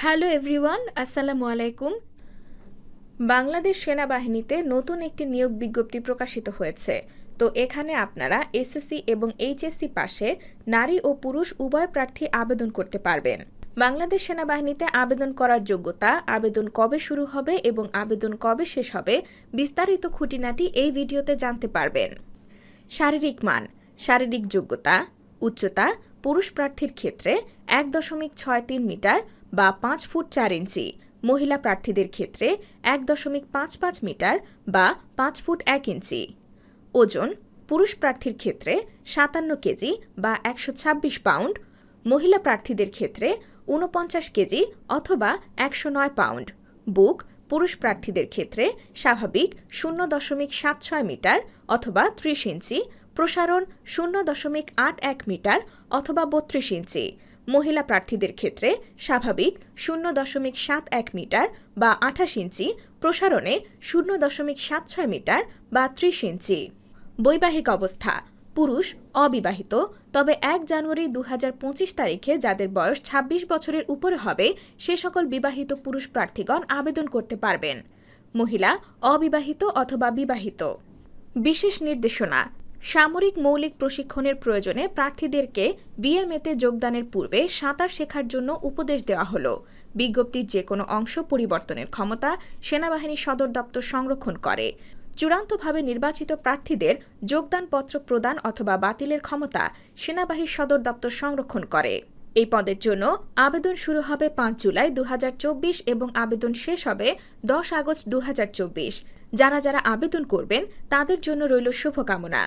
Hello everyone, আসসালামু আলাইকুম। বাংলাদেশ সেনাবাহিনীতে নতুন একটি নিয়োগ বিজ্ঞপ্তি প্রকাশিত হয়েছে। তো এখানে আপনারা এসএসসি এবং এইচএসসি পাশে নারী ও পুরুষ উভয় প্রার্থী আবেদন করতে পারবেন। বাংলাদেশ সেনাবাহিনীতে আবেদন করার যোগ্যতা, আবেদন কবে শুরু হবে এবং আবেদন কবে শেষ হবে, বিস্তারিত খুঁটিনাটি এই ভিডিওতে জানতে পারবেন। শারীরিক মান। শারীরিক যোগ্যতা: উচ্চতা পুরুষ প্রার্থীর ক্ষেত্রে 1.63 মিটার বা 5 ফুট 4 ইঞ্চি, মহিলা প্রার্থীদের ক্ষেত্রে 1.55 মিটার বা 5 ফুট 1 ইঞ্চি। ওজন: পুরুষ প্রার্থীর ক্ষেত্রে 57 কেজি বা 126 পাউন্ড, মহিলা প্রার্থীদের ক্ষেত্রে 49 কেজি অথবা 109 পাউন্ড। বুক: পুরুষ প্রার্থীদের ক্ষেত্রে স্বাভাবিক 0.76 মিটার অথবা 30 ইঞ্চি, প্রসারণ 0.81 মিটার অথবা 32 ইঞ্চি, মহিলা প্রার্থীদের ক্ষেত্রে স্বাভাবিক 0.71 মিটার বা 28 ইঞ্চি, প্রসারণে 0.76 মিটার বা 30 ইঞ্চি। বৈবাহিক অবস্থা: পুরুষ অবিবাহিত, তবে 1 জানুয়ারি 2025 তারিখে যাদের বয়স 26 বছরের উপরে হবে সে সকল বিবাহিত পুরুষ প্রার্থীগণ আবেদন করতে পারবেন। মহিলা অবিবাহিত অথবা বিবাহিত। বিশেষ নির্দেশনা: সামরিক মৌলিক প্রশিক্ষণের প্রয়োজনে প্রার্থীদেরকে বিএমএতে যোগদানের পূর্বে সাঁতার শেখার জন্য উপদেশ দেওয়া হলো। বিজ্ঞপ্তির যে কোনো অংশ পরিবর্তনের ক্ষমতা সেনাবাহিনী সদর দপ্তর সংরক্ষণ করে। চূড়ান্তভাবে নির্বাচিত প্রার্থীদের যোগদানপত্র প্রদান অথবা বাতিলের ক্ষমতা সেনাবাহিনী সদর দপ্তর সংরক্ষণ করে। এই পদের জন্য আবেদন শুরু হবে 5 জুলাই 2024 এবং আবেদন শেষ হবে 10 আগস্ট 2024। যারা আবেদন করবেন তাদের জন্য রইল শুভকামনা।